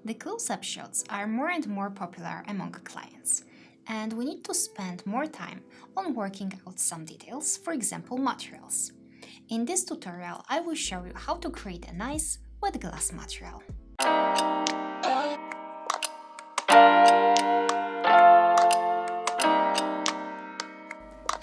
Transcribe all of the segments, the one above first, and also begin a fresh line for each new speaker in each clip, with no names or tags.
The close-up shots are more and more popular among clients, and we need to spend more time on working out some details, for example materials. In this tutorial, I will show you how to create a nice wet glass material.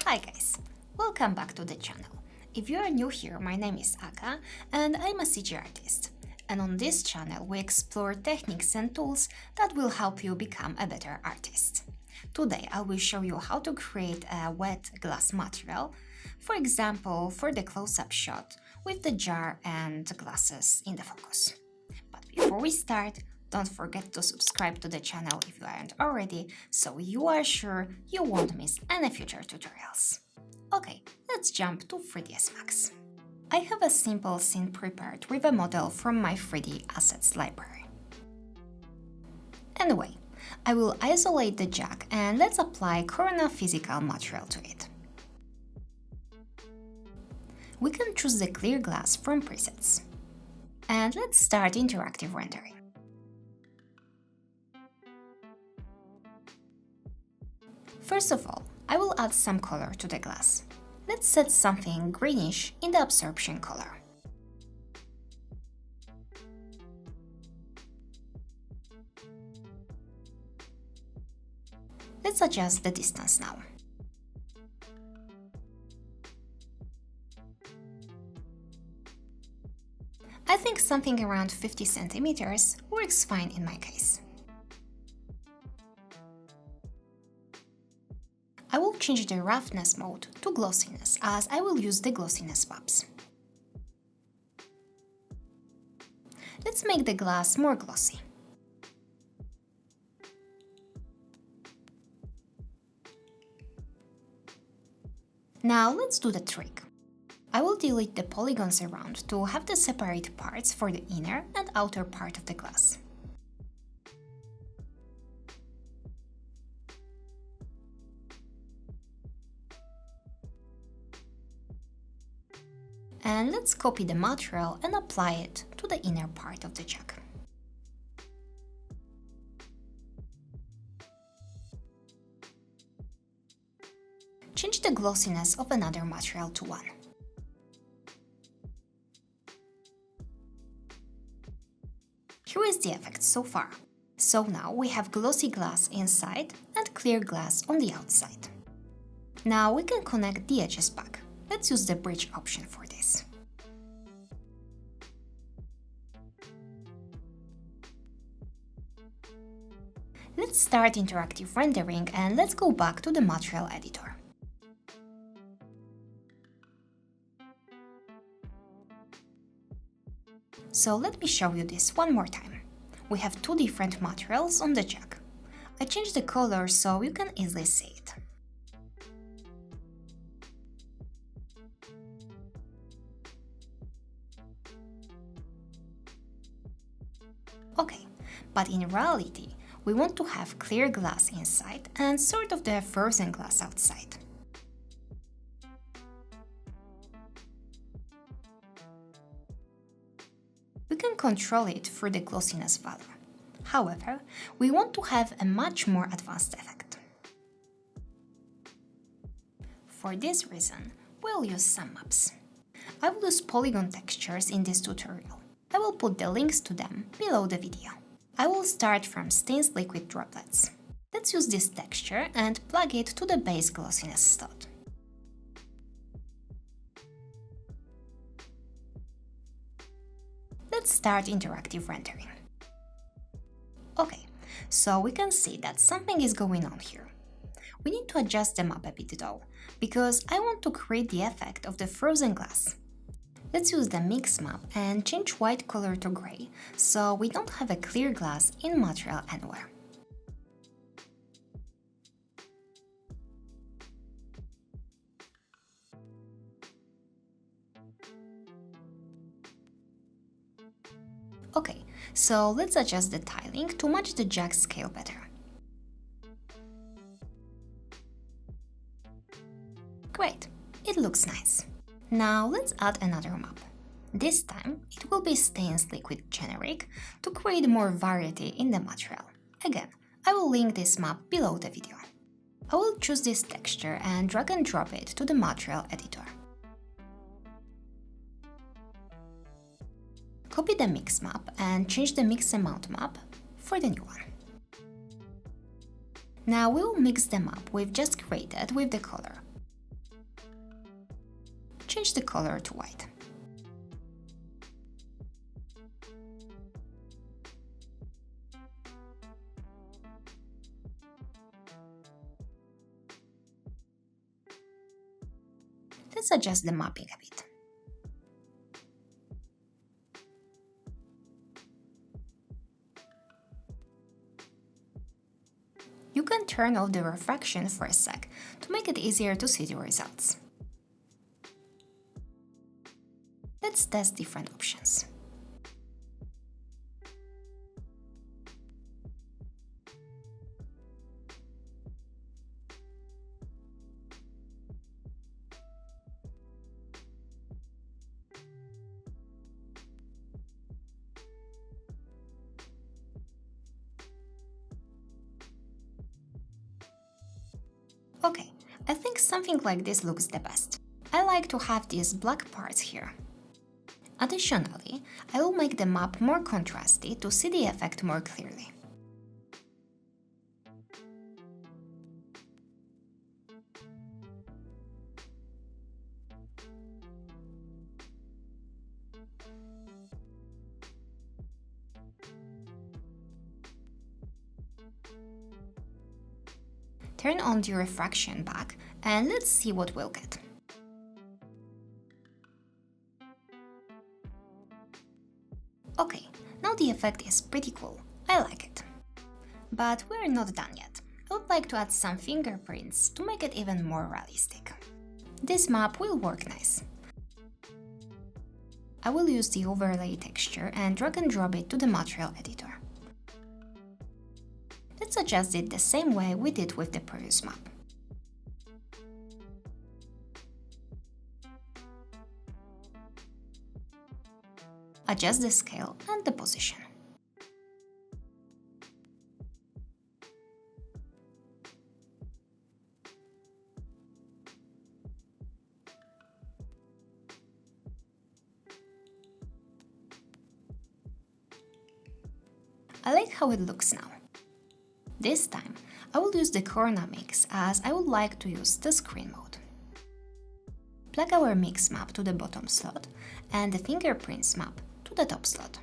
Hi guys, welcome back to the channel. If you are new here, my name is Aga and I'm a CG artist. And on this channel we explore techniques and tools that will help you become a better artist. Today I will show you how to create a wet glass material, for example for the close-up shot with the jar and glasses in the focus. But before we start, don't forget to subscribe to the channel if you aren't already, so you are sure you won't miss any future tutorials. Okay, let's jump to 3ds Max. I have a simple scene prepared with a model from my 3D assets library. Anyway, I will isolate the jack and let's apply Corona physical material to it. We can choose the clear glass from presets. And let's start interactive rendering. First of all, I will add some color to the glass. Let's set something greenish in the absorption color. Let's adjust the distance now. I think something around 50 centimeters works fine in my case. I will change the roughness mode to glossiness, as I will use the glossiness pops. Let's make the glass more glossy. Now let's do the trick. I will delete the polygons around to have the separate parts for the inner and outer part of the glass. And let's copy the material and apply it to the inner part of the jack. Change the glossiness of another material to 1. Here is the effect so far. So now we have glossy glass inside and clear glass on the outside. Now we can connect the edges back. Let's use the bridge option for this. Let's start interactive rendering and let's go back to the material editor. So let me show you this one more time. We have two different materials on the jack. I changed the color so you can easily see it. Okay, but in reality, we want to have clear glass inside and sort of the frozen glass outside. We can control it through the glossiness value. However, we want to have a much more advanced effect. For this reason, we'll use some maps. I will use polygon textures in this tutorial. I will put the links to them below the video. I will start from stains liquid droplets. Let's use this texture and plug it to the base glossiness slot. Let's start interactive rendering. Okay, so we can see that something is going on here. We need to adjust the map a bit though, because I want to create the effect of the frozen glass. Let's use the mix map and change white color to gray, so we don't have a clear glass in material anywhere. Okay, so let's adjust the tiling to match the jack scale better. Great, it looks nice. Now let's add another map. This time, it will be stains liquid generic to create more variety in the material. Again, I will link this map below the video. I will choose this texture and drag and drop it to the material editor. Copy the mix map and change the mix amount map for the new one. Now we will mix the map we've just created with the color. Change the color to white. Let's adjust the mapping a bit. You can turn off the refraction for a sec to make it easier to see the results. Let's test different options. Okay, I think something like this looks the best. I like to have these black parts here. Additionally, I will make the map more contrasty to see the effect more clearly. Turn on the refraction back and let's see what we'll get. Okay, now the effect is pretty cool. I like it. But we're not done yet. I would like to add some fingerprints to make it even more realistic. This map will work nice. I will use the overlay texture and drag and drop it to the material editor. Let's adjust it the same way we did with the previous map. Adjust the scale and the position. I like how it looks now. This time, I will use the Corona mix as I would like to use the screen mode. Plug our mix map to the bottom slot and the fingerprints map to the top slot.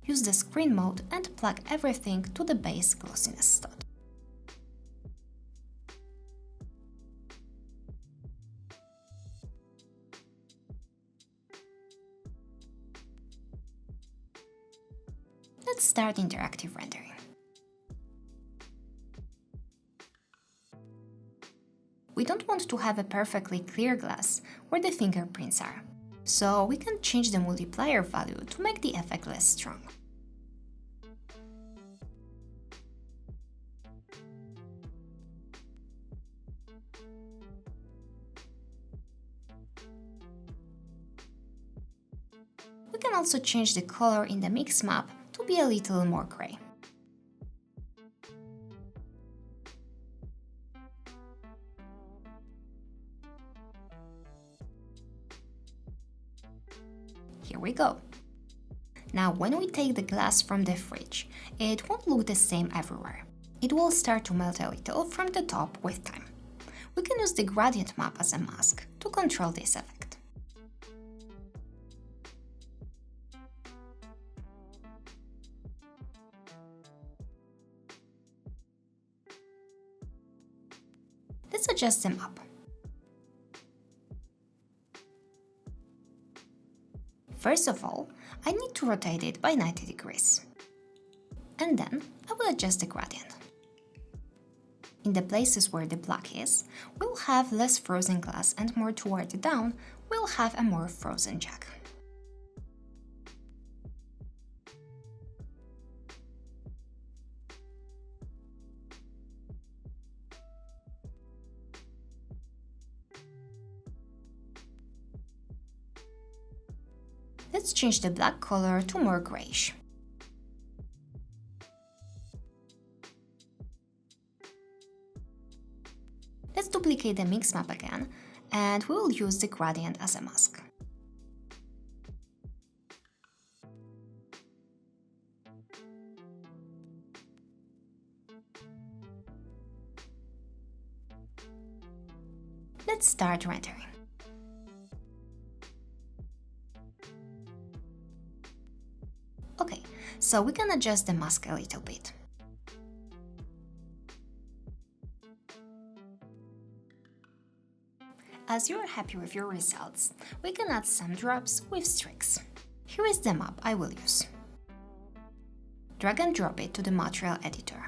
Use the screen mode and plug everything to the base glossiness slot. Let's start interactive rendering. We don't want to have a perfectly clear glass where the fingerprints are, so we can change the multiplier value to make the effect less strong. We can also change the color in the mix map to be a little more gray. Here we go. Now, when we take the glass from the fridge, it won't look the same everywhere. It will start to melt a little from the top with time. We can use the gradient map as a mask to control this effect. Let's adjust them up. First of all, I need to rotate it by 90 degrees. And then I will adjust the gradient. In the places where the black is, we'll have less frozen glass and more toward the down, we'll have a more frozen jack. Let's change the black color to more grayish. Let's duplicate the mix map again, and we will use the gradient as a mask. Let's start rendering. Okay, so we can adjust the mask a little bit. As you're happy with your results, we can add some drops with streaks. Here is the map I will use. Drag and drop it to the material editor.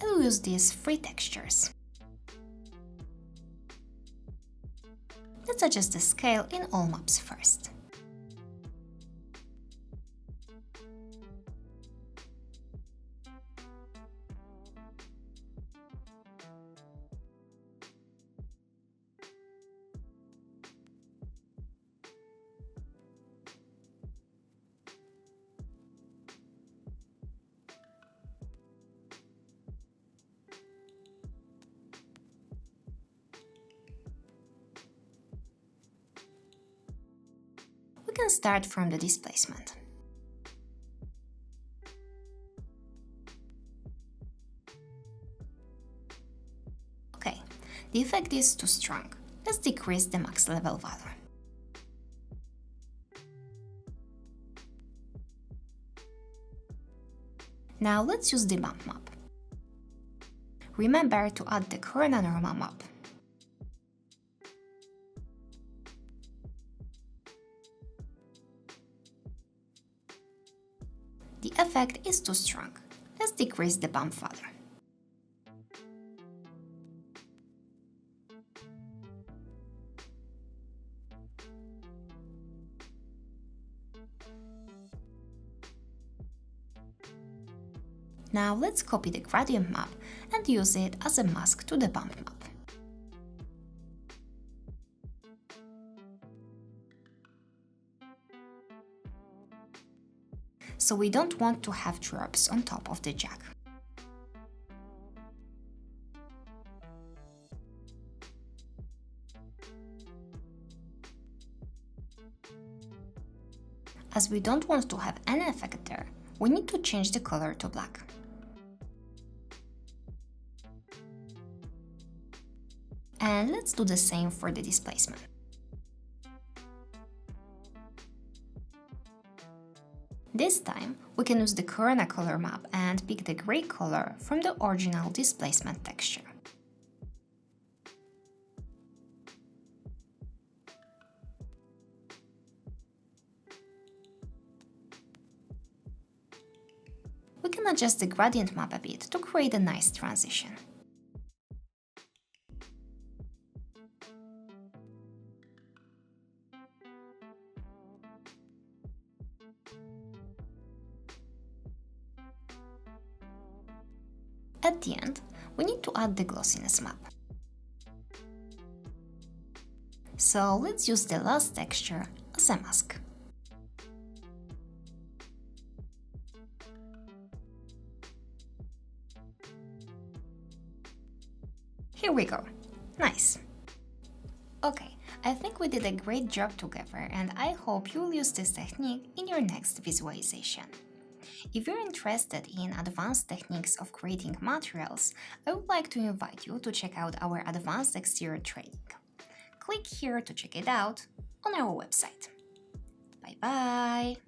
I will use these 3 textures. Let's adjust the scale in all maps first. We can start from the displacement. Okay, the effect is too strong. Let's decrease the max level value. Now let's use the bump map. Remember to add the corona normal map. The effect is too strong. Let's decrease the bump value. Now let's copy the gradient map and use it as a mask to the bump map. So we don't want to have drops on top of the jack. As we don't want to have any effect there, we need to change the color to black. And let's do the same for the displacement. This time, we can use the corona color map and pick the gray color from the original displacement texture. We can adjust the gradient map a bit to create a nice transition. At the end, we need to add the glossiness map. So let's use the last texture as a mask. Here we go. Nice. Okay, I think we did a great job together, and I hope you'll use this technique in your next visualization. If you're interested in advanced techniques of creating materials, I would like to invite you to check out our advanced exterior training. Click here to check it out on our website. Bye bye!